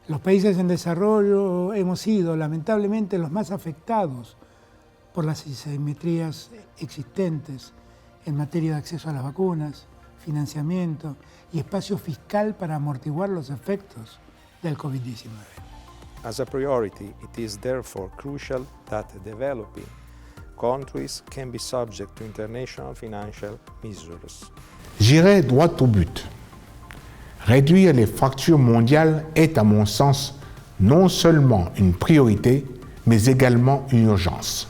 Los países en desarrollo hemos sido, lamentablemente, los más afectados por las asimetrías existentes en materia de acceso a las vacunas, financiamiento y espacio fiscal para amortiguar los efectos del COVID-19. As a priority, it is therefore crucial that developing countries can be subject to international financial measures. J'irai droit au but. Réduire les fractures mondiales est, à mon sens, non seulement une priorité, mais également une urgence.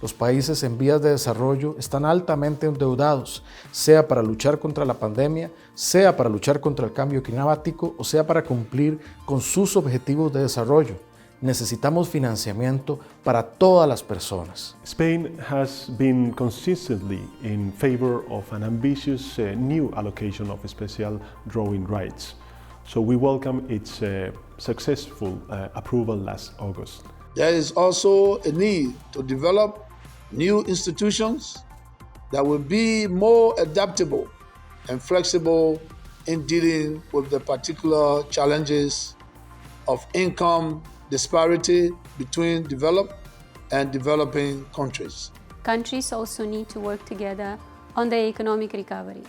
Los países en vías de desarrollo están altamente endeudados, sea para luchar contra la pandemia, sea para luchar contra el cambio climático o sea para cumplir con sus objetivos de desarrollo. Necesitamos financiamiento para todas las personas. Spain has been consistently in favor of an ambitious new allocation of special drawing rights. So we welcome its successful approval last August. There is also a need to develop new institutions that will be more adaptable and flexible in dealing with the particular challenges of income disparity between developed and developing countries. Countries also need to work together on their economic recovery.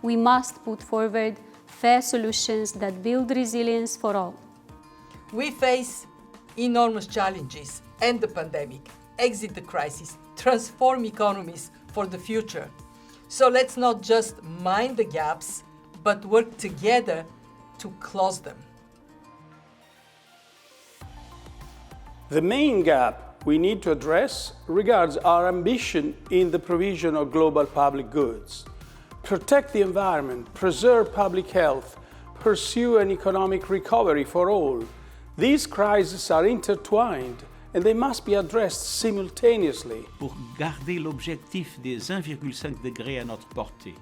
We must put forward fair solutions that build resilience for all. We face enormous challenges: end the pandemic, exit the crisis, transform economies for the future. So let's not just mind the gaps, but work together to close them. The main gap we need to address regards our ambition in the provision of global public goods. Protect the environment, preserve public health, pursue an economic recovery for all. These crises are intertwined and they must be addressed simultaneously. Pour garder l'objectif des 1,5 degrés à notre portée,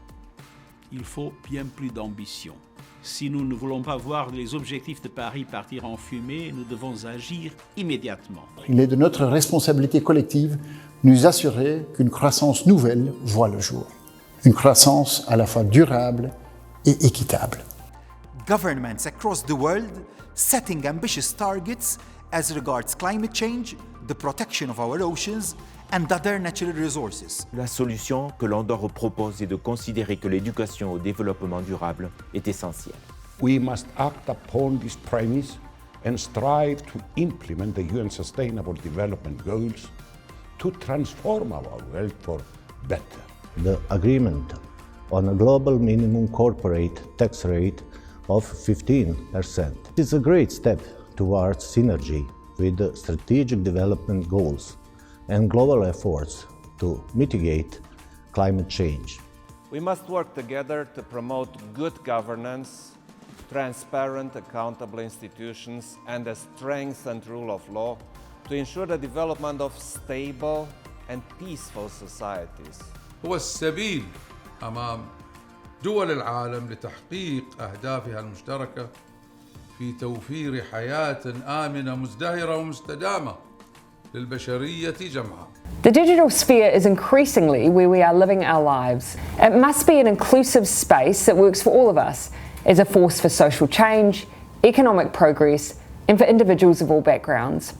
il faut bien plus d'ambition. Si nous ne voulons pas voir les objectifs de Paris partir en fumée, nous devons agir immédiatement. Il est de notre responsabilité collective de nous assurer qu'une croissance nouvelle voit le jour. Une croissance à la fois durable et équitable. Governments across the world setting ambitious targets as regards climate change, the protection of our oceans and other natural resources. La solution que l'Andorre propose est de considérer que l'éducation au développement durable est essentielle. We must act upon this premise and strive to implement the UN Sustainable Development Goals to transform our world for better. The agreement on a global minimum corporate tax rate of 15% is a great step towards synergy with the strategic development goals and global efforts to mitigate climate change. We must work together to promote good governance, transparent, accountable institutions, and a strengthened rule of law to ensure the development of stable and peaceful societies. هو السبيل أمام دول العالم لتحقيق أهدافها المشتركة في توفير حياة آمنة مزدهرة ومستدامة للبشرية جمعاء. The digital sphere is increasingly where we are living our lives. It must be an inclusive space that works for all of us as a force for social change, economic progress, and for individuals of all backgrounds.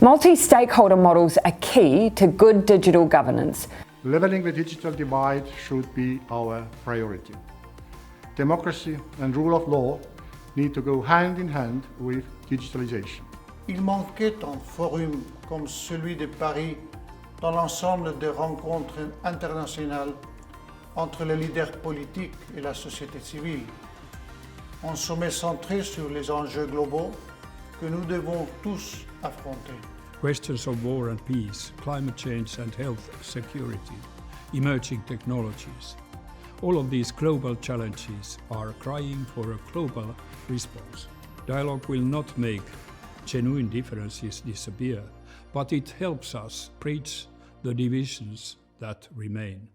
Multi-stakeholder models are key to good digital governance. Leveling the digital divide should be our priority. Democracy and rule of law need to go hand in hand with digitalization. Il manquait un forum comme celui de Paris dans l'ensemble des rencontres internationales entre les leaders politiques et la société civile. Un sommet centré sur les enjeux globaux que nous devons tous affronter. Questions of war and peace, climate change and health security, emerging technologies. All of these global challenges are crying for a global response. Dialogue will not make genuine differences disappear, but it helps us bridge the divisions that remain.